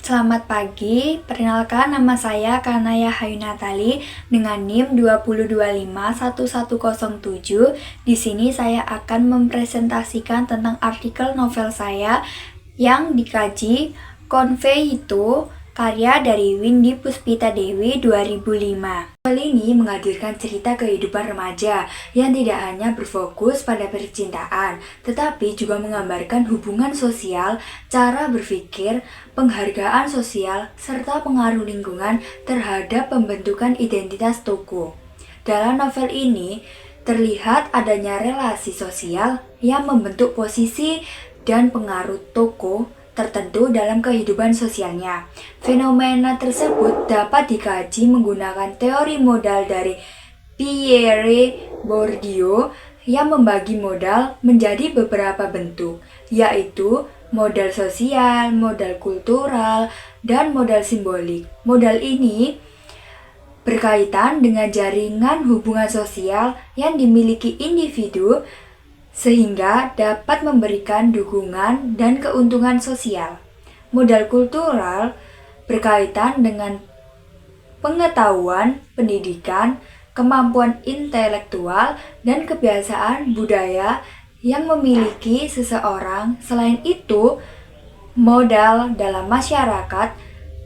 Selamat pagi, perkenalkan nama saya Kanaya Hayu Natali dengan NIM 20251107. Di sini saya akan mempresentasikan tentang artikel novel saya yang dikaji Konveito, karya dari Windy Puspita Dewi 2005. Novel ini menghadirkan cerita kehidupan remaja yang tidak hanya berfokus pada percintaan, tetapi juga menggambarkan hubungan sosial, cara berpikir, penghargaan sosial, serta pengaruh lingkungan terhadap pembentukan identitas tokoh. Dalam novel ini, terlihat adanya relasi sosial yang membentuk posisi dan pengaruh tokoh tertentu dalam kehidupan sosialnya. Fenomena tersebut dapat dikaji menggunakan teori modal dari Pierre Bourdieu yang membagi modal menjadi beberapa bentuk, yaitu modal sosial, modal kultural, dan modal simbolik. Modal ini berkaitan dengan jaringan hubungan sosial yang dimiliki individu sehingga dapat memberikan dukungan dan keuntungan sosial. Modal kultural berkaitan dengan pengetahuan, pendidikan, kemampuan intelektual, dan kebiasaan budaya yang memiliki seseorang. Selain itu, modal dalam masyarakat.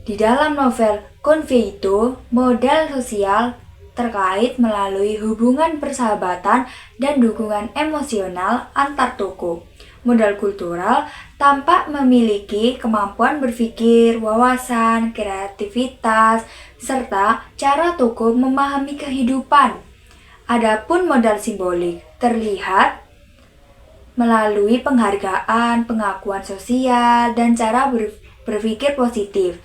Di dalam novel Konveito, modal sosial terkait melalui hubungan persahabatan dan dukungan emosional antar tokoh. Modal kultural tampak memiliki kemampuan berpikir, wawasan, kreativitas, serta cara tokoh memahami kehidupan. Adapun modal simbolik terlihat melalui penghargaan, pengakuan sosial, dan cara berpikir positif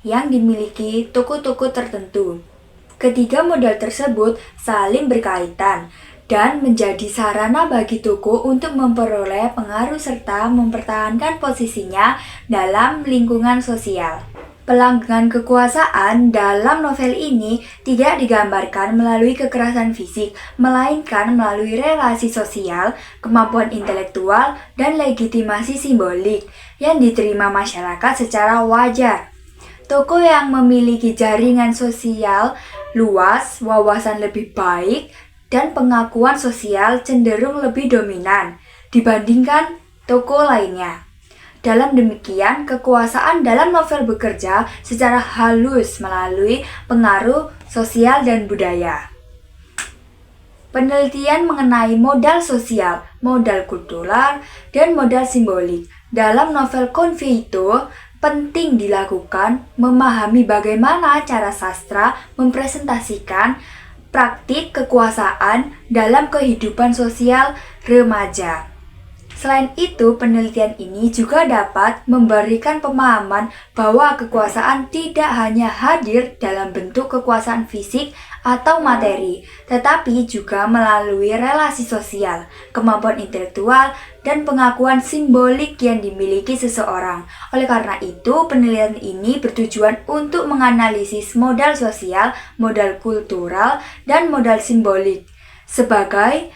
yang dimiliki tokoh-tokoh tertentu. Ketiga modal tersebut saling berkaitan dan menjadi sarana bagi tokoh untuk memperoleh pengaruh serta mempertahankan posisinya dalam lingkungan sosial. Pelanggengan kekuasaan dalam novel ini tidak digambarkan melalui kekerasan fisik, melainkan melalui relasi sosial, kemampuan intelektual, dan legitimasi simbolik yang diterima masyarakat secara wajar. Tokoh yang memiliki jaringan sosial luas, wawasan lebih baik, dan pengakuan sosial cenderung lebih dominan dibandingkan tokoh lainnya. Dalam demikian, kekuasaan dalam novel bekerja secara halus melalui pengaruh sosial dan budaya. Penelitian mengenai modal sosial, modal kultural, dan modal simbolik dalam novel Konveito penting dilakukan memahami bagaimana cara sastra mempresentasikan praktik kekuasaan dalam kehidupan sosial remaja. Selain itu, penelitian ini juga dapat memberikan pemahaman bahwa kekuasaan tidak hanya hadir dalam bentuk kekuasaan fisik atau materi, tetapi juga melalui relasi sosial, kemampuan intelektual, dan pengakuan simbolik yang dimiliki seseorang. Oleh karena itu, penelitian ini bertujuan untuk menganalisis modal sosial, modal kultural, dan modal simbolik sebagai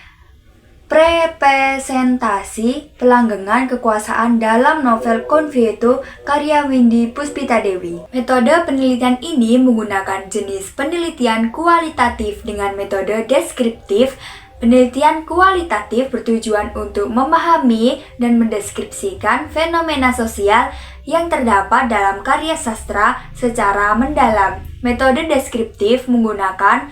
representasi pelanggengan kekuasaan dalam novel Konveito karya Windy Puspita Dewi. Metode penelitian ini menggunakan jenis penelitian kualitatif dengan metode deskriptif. Penelitian kualitatif bertujuan untuk memahami dan mendeskripsikan fenomena sosial yang terdapat dalam karya sastra secara mendalam. Metode deskriptif menggunakan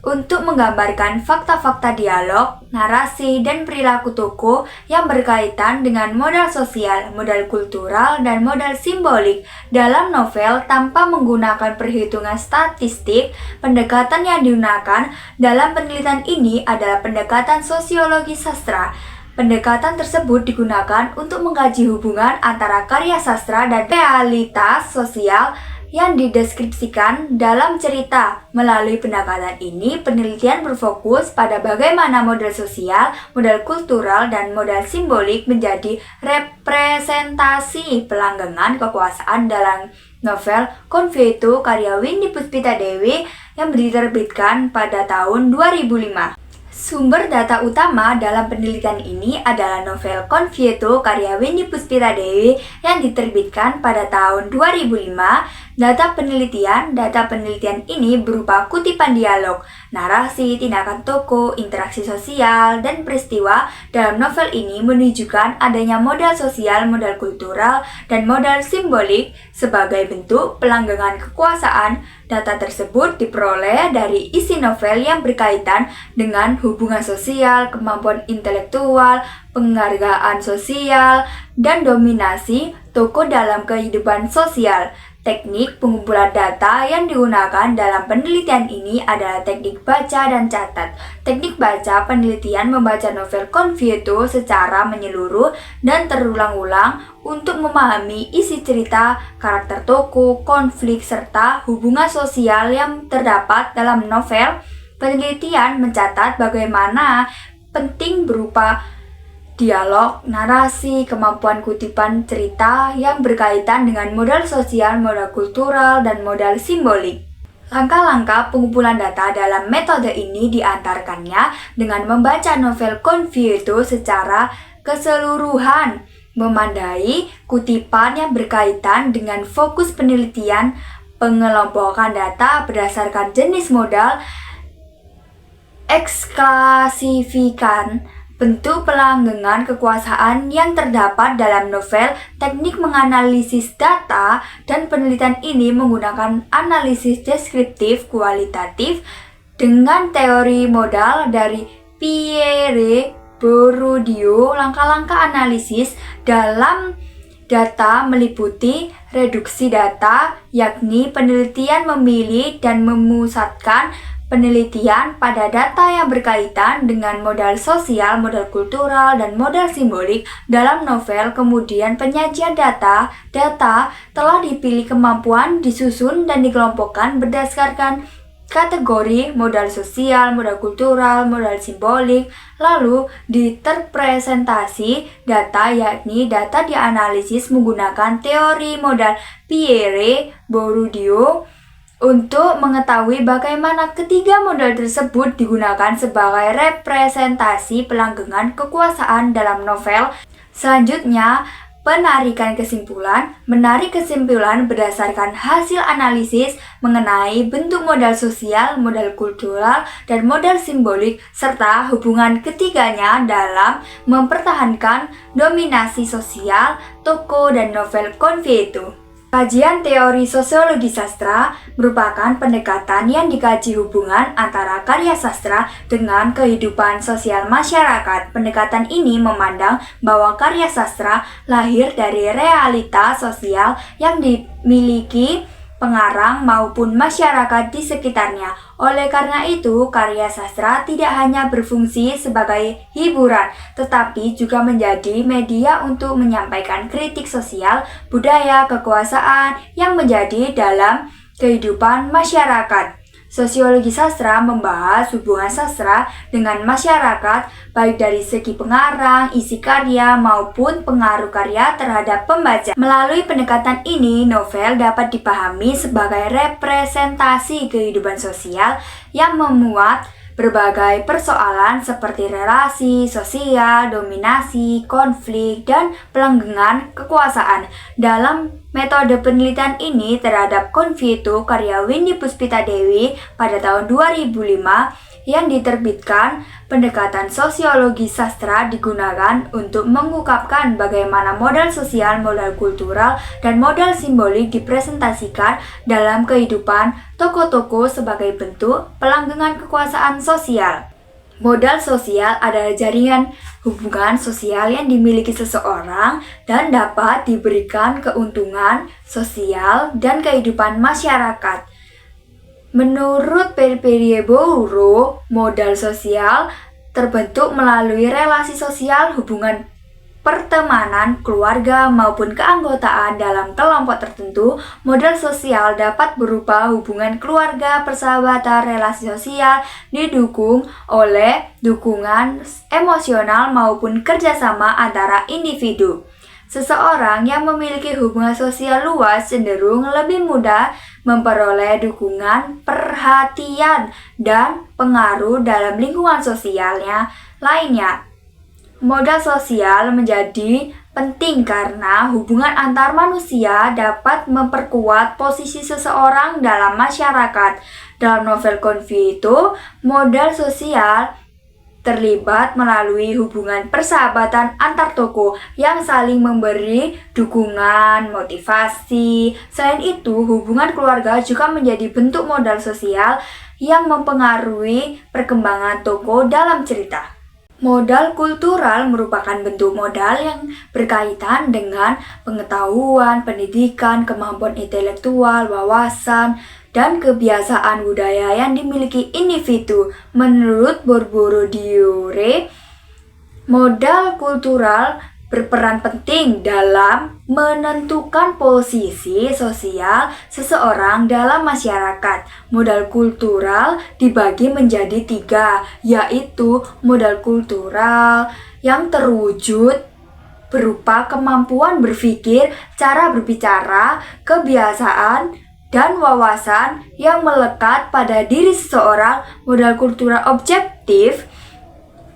untuk menggambarkan fakta-fakta dialog, narasi, dan perilaku tokoh yang berkaitan dengan modal sosial, modal kultural, dan modal simbolik dalam novel tanpa menggunakan perhitungan statistik. Pendekatan yang digunakan dalam penelitian ini adalah pendekatan sosiologi sastra. Pendekatan tersebut digunakan untuk mengkaji hubungan antara karya sastra dan realitas sosial yang dideskripsikan dalam cerita. Melalui pendekatan ini, penelitian berfokus pada bagaimana modal sosial, modal kultural, dan modal simbolik menjadi representasi pelanggengan kekuasaan dalam novel Konveito karya Windy Puspita Dewi yang diterbitkan pada tahun 2005. Sumber data utama dalam penelitian ini adalah novel Convieto karya Windy Puspita Dewi yang diterbitkan pada tahun 2005. Data penelitian ini berupa kutipan dialog, narasi, tindakan tokoh, interaksi sosial, dan peristiwa dalam novel ini menunjukkan adanya modal sosial, modal kultural, dan modal simbolik sebagai bentuk pelanggengan kekuasaan. Data tersebut diperoleh dari isi novel yang berkaitan dengan hubungan sosial, kemampuan intelektual, penghargaan sosial, dan dominasi tokoh dalam kehidupan sosial. Teknik pengumpulan data yang digunakan dalam penelitian ini adalah teknik baca dan catat. Teknik baca penelitian membaca novel Convieto secara menyeluruh dan terulang-ulang untuk memahami isi cerita, karakter tokoh, konflik, serta hubungan sosial yang terdapat dalam novel. Penelitian mencatat bagaimana penting berupa dialog, narasi, kemampuan kutipan cerita yang berkaitan dengan modal sosial, modal kultural, dan modal simbolik. Langkah-langkah pengumpulan data dalam metode ini diantarkannya dengan membaca novel Convieto secara keseluruhan, memandai kutipan yang berkaitan dengan fokus penelitian, pengelompokan data berdasarkan jenis modal, eksklasifikan bentuk pelanggengan kekuasaan yang terdapat dalam novel. Teknik menganalisis data dan penelitian ini menggunakan analisis deskriptif kualitatif dengan teori modal dari Pierre Bourdieu. Langkah-langkah analisis dalam data meliputi reduksi data, yakni penelitian memilih dan memusatkan penelitian pada data yang berkaitan dengan modal sosial, modal kultural, dan modal simbolik dalam novel. Kemudian penyajian data telah dipilih kemampuan, disusun, dan dikelompokkan berdasarkan kategori modal sosial, modal kultural, modal simbolik. Lalu diterpresentasi data, yakni data dianalisis menggunakan teori modal Pierre Bourdieu untuk mengetahui bagaimana ketiga model tersebut digunakan sebagai representasi pelanggengan kekuasaan dalam novel. Selanjutnya, penarikan kesimpulan. Menarik kesimpulan berdasarkan hasil analisis mengenai bentuk modal sosial, modal kultural, dan modal simbolik, serta hubungan ketiganya dalam mempertahankan dominasi sosial tokoh dan novel Convieto. Kajian teori sosiologi sastra merupakan pendekatan yang dikaji hubungan antara karya sastra dengan kehidupan sosial masyarakat. Pendekatan ini memandang bahwa karya sastra lahir dari realita sosial yang dimiliki pengarang maupun masyarakat di sekitarnya. Oleh karena itu, karya sastra tidak hanya berfungsi sebagai hiburan, tetapi juga menjadi media untuk menyampaikan kritik sosial, budaya, kekuasaan yang menjadi dalam kehidupan masyarakat. Sosiologi sastra membahas hubungan sastra dengan masyarakat, baik dari segi pengarang, isi karya, maupun pengaruh karya terhadap pembaca. Melalui pendekatan ini, novel dapat dipahami sebagai representasi kehidupan sosial yang memuat berbagai persoalan seperti relasi sosial, dominasi, konflik, dan pelanggengan kekuasaan. Dalam metode penelitian ini terhadap Convieto karya Windy Puspita Dewi pada tahun 2005 yang diterbitkan, pendekatan sosiologi sastra digunakan untuk mengungkapkan bagaimana modal sosial, modal kultural, dan modal simbolik dipresentasikan dalam kehidupan tokoh-tokoh sebagai bentuk pelanggengan kekuasaan sosial. Modal sosial adalah jaringan hubungan sosial yang dimiliki seseorang dan dapat diberikan keuntungan sosial dan kehidupan masyarakat. Menurut Pierre Bourdieu, modal sosial terbentuk melalui relasi sosial, hubungan pertemanan, keluarga, maupun keanggotaan dalam kelompok tertentu. Modal sosial dapat berupa hubungan keluarga, persahabatan, relasi sosial, didukung oleh dukungan emosional maupun kerjasama antara individu. Seseorang yang memiliki hubungan sosial luas cenderung lebih mudah memperoleh dukungan, perhatian, dan pengaruh dalam lingkungan sosialnya lainnya. Modal sosial menjadi penting karena hubungan antar manusia dapat memperkuat posisi seseorang dalam masyarakat. Dalam novel Convie itu, modal sosial terlibat melalui hubungan persahabatan antar tokoh yang saling memberi dukungan, motivasi. Selain itu, hubungan keluarga juga menjadi bentuk modal sosial yang mempengaruhi perkembangan tokoh dalam cerita. Modal kultural merupakan bentuk modal yang berkaitan dengan pengetahuan, pendidikan, kemampuan intelektual, wawasan, dan kebiasaan budaya yang dimiliki individu. Menurut Borboro Diore, modal kultural berperan penting dalam menentukan posisi sosial seseorang dalam masyarakat. Modal kultural dibagi menjadi 3, yaitu modal kultural yang terwujud berupa kemampuan berpikir, cara berbicara, kebiasaan, dan wawasan yang melekat pada diri seseorang. Modal kultural objektif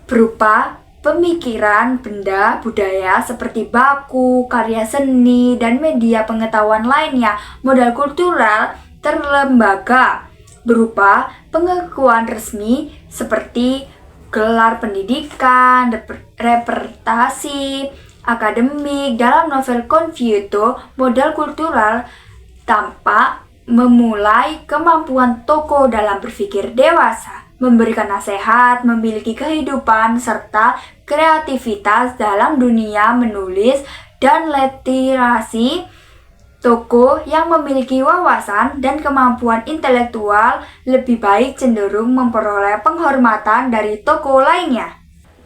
berupa pemikiran, benda, budaya seperti baku, karya seni, dan media pengetahuan lainnya. Modal kultural terlembaga berupa pengakuan resmi seperti gelar pendidikan, representasi akademik. Dalam novel Convie itu, modal kultural tampak memulai kemampuan tokoh dalam berpikir dewasa, memberikan nasihat, memiliki kehidupan, serta kreativitas dalam dunia menulis dan literasi. Tokoh yang memiliki wawasan dan kemampuan intelektual lebih baik cenderung memperoleh penghormatan dari tokoh lainnya.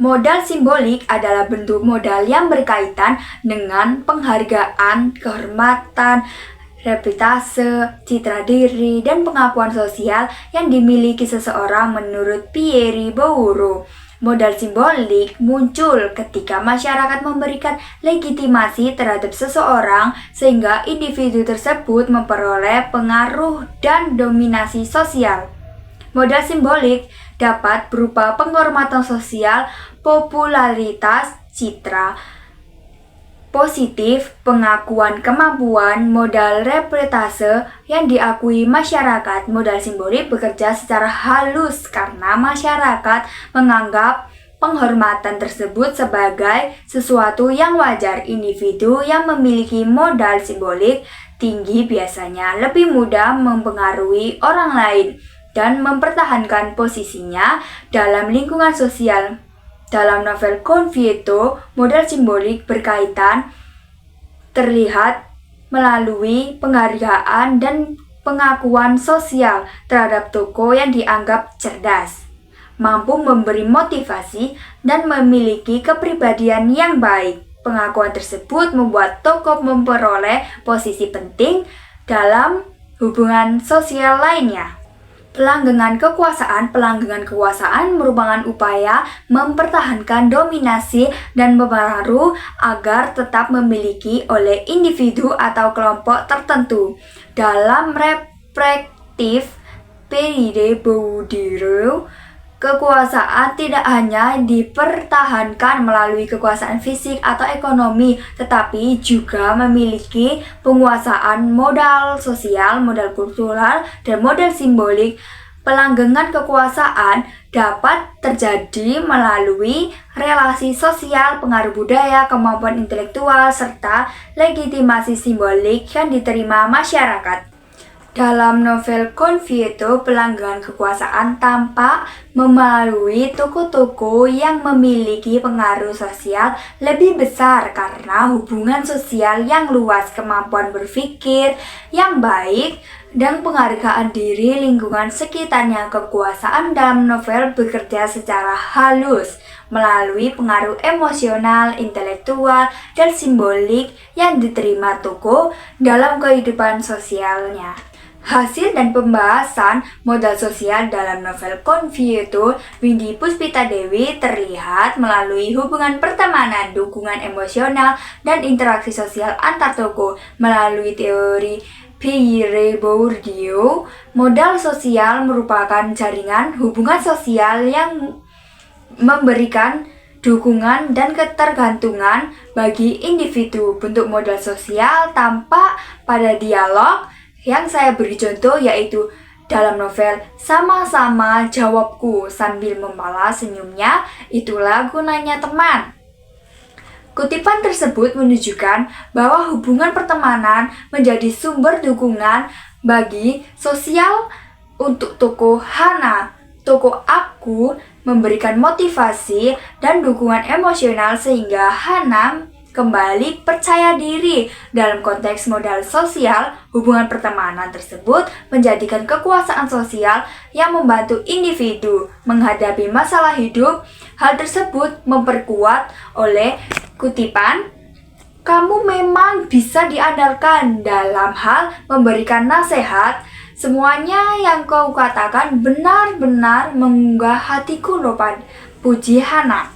Modal simbolik adalah bentuk modal yang berkaitan dengan penghargaan, kehormatan, reputasi, citra diri, dan pengakuan sosial yang dimiliki seseorang. Menurut Pierre Bourdieu, modal simbolik muncul ketika masyarakat memberikan legitimasi terhadap seseorang sehingga individu tersebut memperoleh pengaruh dan dominasi sosial. Modal simbolik dapat berupa penghormatan sosial, popularitas, citra positif, pengakuan kemampuan, modal reputasi yang diakui masyarakat. Modal simbolik bekerja secara halus karena masyarakat menganggap penghormatan tersebut sebagai sesuatu yang wajar. Individu yang memiliki modal simbolik tinggi biasanya lebih mudah mempengaruhi orang lain dan mempertahankan posisinya dalam lingkungan sosial. Dalam novel Convie itu, modal simbolik berkaitan terlihat melalui penghargaan dan pengakuan sosial terhadap tokoh yang dianggap cerdas, mampu memberi motivasi, dan memiliki kepribadian yang baik. Pengakuan tersebut membuat tokoh memperoleh posisi penting dalam hubungan sosial lainnya. Pelanggengan kekuasaan merupakan upaya mempertahankan dominasi dan pengaruh agar tetap memiliki oleh individu atau kelompok tertentu. Dalam perspektif Pierre Bourdieu, kekuasaan tidak hanya dipertahankan melalui kekuasaan fisik atau ekonomi, tetapi juga memiliki penguasaan modal sosial, modal kultural, dan modal simbolik. Pelanggengan kekuasaan dapat terjadi melalui relasi sosial, pengaruh budaya, kemampuan intelektual, serta legitimasi simbolik yang diterima masyarakat. Dalam novel Convie itu, pelanggengan kekuasaan tampak melalui tokoh-tokoh yang memiliki pengaruh sosial lebih besar karena hubungan sosial yang luas, kemampuan berpikir yang baik, dan penghargaan diri lingkungan sekitarnya. Kekuasaan dalam novel bekerja secara halus melalui pengaruh emosional, intelektual, dan simbolik yang diterima tokoh dalam kehidupan sosialnya. Hasil dan pembahasan modal sosial dalam novel Convie itu, Windy Puspita Dewi terlihat melalui hubungan pertemanan, dukungan emosional, dan interaksi sosial antar tokoh. Melalui teori Pierre Bourdieu, modal sosial merupakan jaringan hubungan sosial yang memberikan dukungan dan ketergantungan bagi individu. Bentuk modal sosial tampak pada dialog yang saya beri contoh, yaitu dalam novel Sama-sama Jawabku sambil membalas senyumnya, itulah gunanya teman. Kutipan tersebut menunjukkan bahwa hubungan pertemanan menjadi sumber dukungan bagi sosial untuk tokoh Hana. Tokoh Aku memberikan motivasi dan dukungan emosional sehingga Hana kembali percaya diri. Dalam konteks modal sosial, hubungan pertemanan tersebut menjadikan kekuasaan sosial yang membantu individu menghadapi masalah hidup. Hal tersebut memperkuat oleh kutipan, "Kamu memang bisa diandalkan dalam hal memberikan nasihat. Semuanya yang kau katakan benar-benar mengunggah hatiku loh," puji Hana.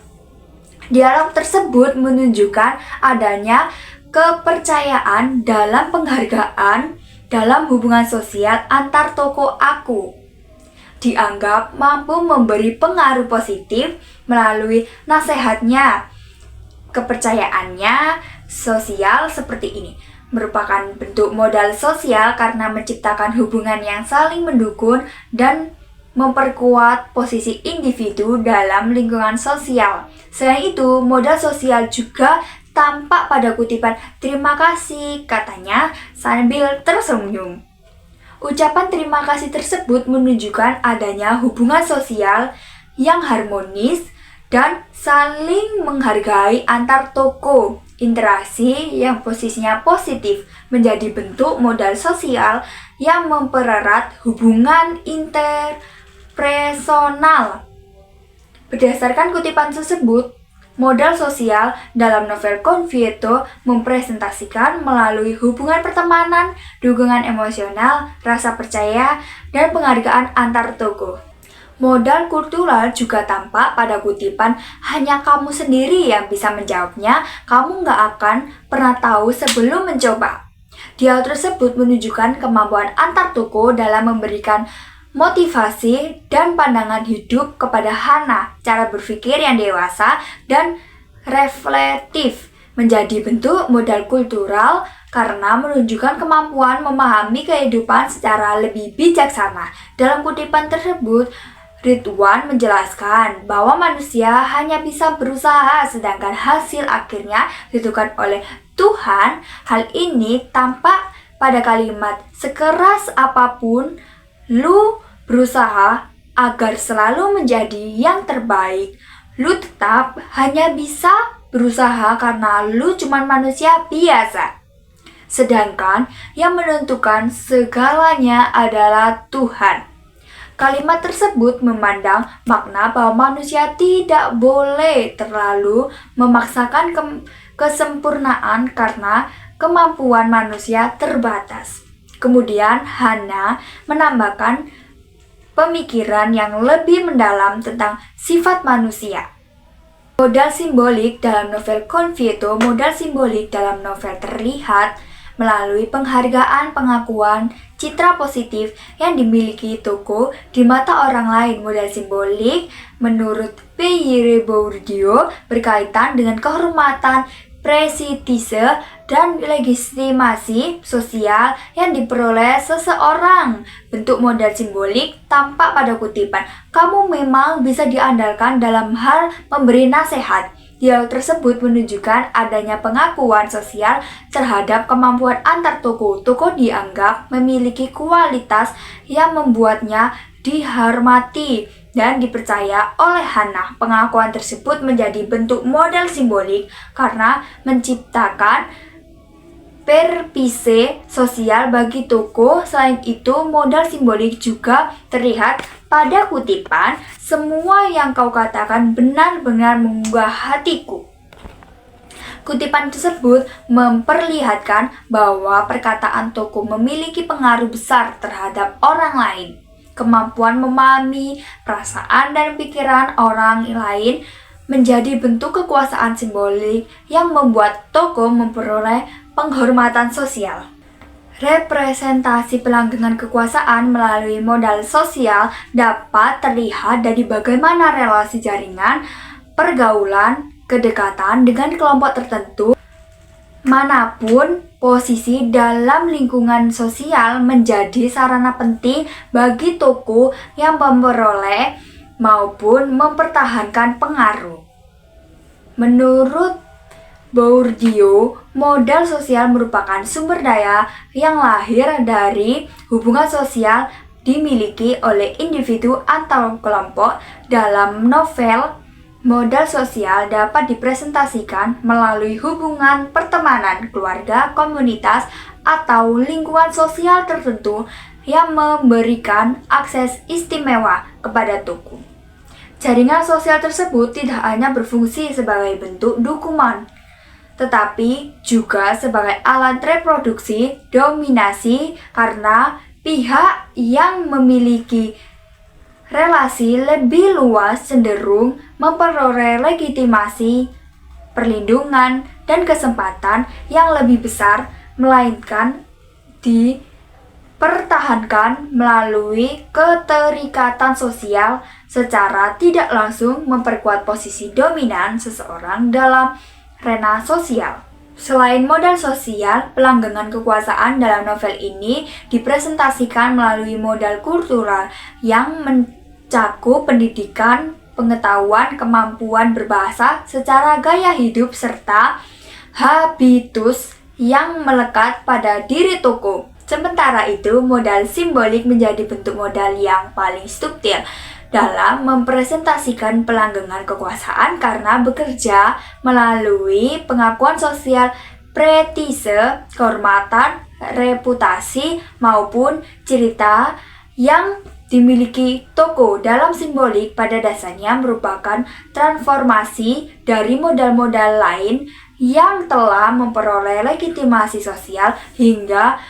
Dialog tersebut menunjukkan adanya kepercayaan dalam penghargaan dalam hubungan sosial antar tokoh Aku. Dianggap mampu memberi pengaruh positif melalui nasihatnya. Kepercayaannya sosial seperti ini merupakan bentuk modal sosial karena menciptakan hubungan yang saling mendukung dan memperkuat posisi individu dalam lingkungan sosial. Selain itu, modal sosial juga tampak pada kutipan "terima kasih," katanya sambil tersenyum. Ucapan terima kasih tersebut menunjukkan adanya hubungan sosial yang harmonis dan saling menghargai antar tokoh. Interaksi yang posisinya positif menjadi bentuk modal sosial yang mempererat hubungan interpersonal. Berdasarkan kutipan tersebut, modal sosial dalam novel Convito mempresentasikan melalui hubungan pertemanan, dukungan emosional, rasa percaya, dan penghargaan antar tokoh. Modal kultural juga tampak pada kutipan "hanya kamu sendiri yang bisa menjawabnya, kamu nggak akan pernah tahu sebelum mencoba." Dialog tersebut menunjukkan kemampuan antar tokoh dalam memberikan motivasi dan pandangan hidup kepada Hana. Cara berpikir yang dewasa dan reflektif menjadi bentuk modal kultural karena menunjukkan kemampuan memahami kehidupan secara lebih bijaksana. Dalam kutipan tersebut, Ridwan menjelaskan bahwa manusia hanya bisa berusaha sedangkan hasil akhirnya ditentukan oleh Tuhan. Hal ini tampak pada kalimat "sekeras apapun lu berusaha agar selalu menjadi yang terbaik, lu tetap hanya bisa berusaha karena lu cuma manusia biasa. Sedangkan yang menentukan segalanya adalah Tuhan." Kalimat tersebut memandang makna bahwa manusia tidak boleh terlalu memaksakan kesempurnaan karena kemampuan manusia terbatas. Kemudian Hana menambahkan pemikiran yang lebih mendalam tentang sifat manusia. Modal simbolik dalam novel Convito, modal simbolik dalam novel terlihat melalui penghargaan, pengakuan, citra positif yang dimiliki tokoh di mata orang lain. Modal simbolik menurut Pierre Bourdieu berkaitan dengan kehormatan, prestisise, dan legitimasi sosial yang diperoleh seseorang. Bentuk modal simbolik tampak pada kutipan "kamu memang bisa diandalkan dalam hal memberi nasihat." Dialog tersebut menunjukkan adanya pengakuan sosial terhadap kemampuan antar tokoh. Tokoh dianggap memiliki kualitas yang membuatnya dihormati dan dipercaya oleh Hana. Pengakuan tersebut menjadi bentuk modal simbolik karena menciptakan perpise sosial bagi tokoh. Selain itu, modal simbolik juga terlihat pada kutipan "semua yang kau katakan benar-benar menggugah hatiku." Kutipan tersebut memperlihatkan bahwa perkataan tokoh memiliki pengaruh besar terhadap orang lain. Kemampuan memahami perasaan dan pikiran orang lain menjadi bentuk kekuasaan simbolik yang membuat tokoh memperoleh penghormatan sosial. Representasi pelanggengan kekuasaan melalui modal sosial dapat terlihat dari bagaimana relasi jaringan, pergaulan, kedekatan dengan kelompok tertentu manapun posisi dalam lingkungan sosial menjadi sarana penting bagi tokoh yang memperoleh maupun mempertahankan pengaruh. Menurut Bourdieu, modal sosial merupakan sumber daya yang lahir dari hubungan sosial dimiliki oleh individu atau kelompok. Dalam novel, modal sosial dapat dipresentasikan melalui hubungan pertemanan, keluarga, komunitas, atau lingkungan sosial tertentu yang memberikan akses istimewa kepada tokoh. Jaringan sosial tersebut tidak hanya berfungsi sebagai bentuk dukungan, tetapi juga sebagai alat reproduksi dominasi karena pihak yang memiliki relasi lebih luas cenderung memperoleh legitimasi, perlindungan, dan kesempatan yang lebih besar, melainkan dipertahankan melalui keterikatan sosial secara tidak langsung memperkuat posisi dominan seseorang dalam arena sosial. Selain modal sosial, pelanggengan kekuasaan dalam novel ini dipresentasikan melalui modal kultural yang mencakup pendidikan, pengetahuan, kemampuan berbahasa secara gaya hidup, serta habitus yang melekat pada diri tokoh. Sementara itu, modal simbolik menjadi bentuk modal yang paling subtil dalam mempresentasikan pelanggengan kekuasaan karena bekerja melalui pengakuan sosial, prestise, kehormatan, reputasi, maupun cerita yang dimiliki tokoh. Dalam simbolik pada dasarnya merupakan transformasi dari modal-modal lain yang telah memperoleh legitimasi sosial hingga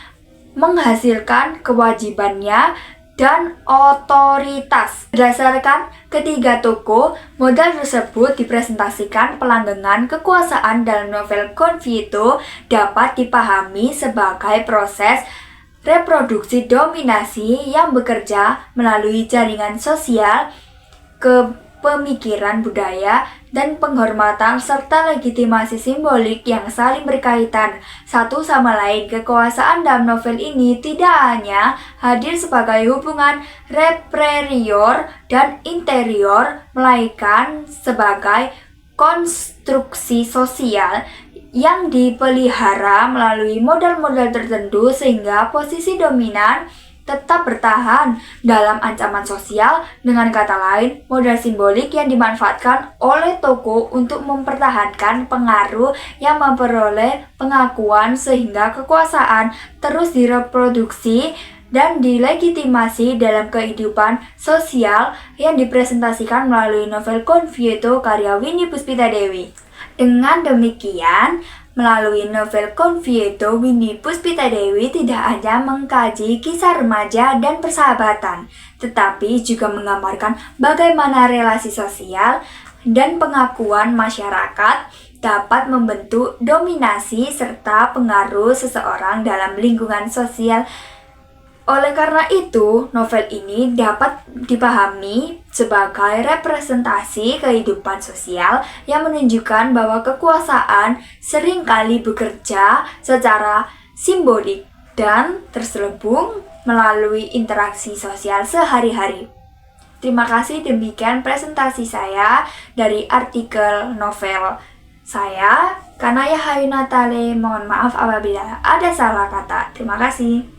menghasilkan kewajibannya dan otoritas. Berdasarkan ketiga tokoh, modal tersebut dipresentasikan pelanggengan kekuasaan dalam novel Confieto dapat dipahami sebagai proses reproduksi dominasi yang bekerja melalui jaringan sosial, kepemikiran budaya, dan penghormatan serta legitimasi simbolik yang saling berkaitan satu sama lain. Kekuasaan dalam novel ini tidak hanya hadir sebagai hubungan superior dan interior, melainkan sebagai konstruksi sosial yang dipelihara melalui modal-modal tertentu sehingga posisi dominan tetap bertahan dalam ancaman sosial. Dengan kata lain, modal simbolik yang dimanfaatkan oleh tokoh untuk mempertahankan pengaruh yang memperoleh pengakuan sehingga kekuasaan terus direproduksi dan dilegitimasi dalam kehidupan sosial yang dipresentasikan melalui novel Confieto karya Winnie Puspita Dewi. Dengan demikian, melalui novel Confieto, Winnie Puspita Dewi tidak hanya mengkaji kisah remaja dan persahabatan, tetapi juga menggambarkan bagaimana relasi sosial dan pengakuan masyarakat dapat membentuk dominasi serta pengaruh seseorang dalam lingkungan sosial. Oleh karena itu, novel ini dapat dipahami sebagai representasi kehidupan sosial yang menunjukkan bahwa kekuasaan seringkali bekerja secara simbolik dan terselubung melalui interaksi sosial sehari-hari. Terima kasih, demikian presentasi saya dari artikel novel saya, Kanaya Hayu Natale. Mohon maaf apabila ada salah kata. Terima kasih.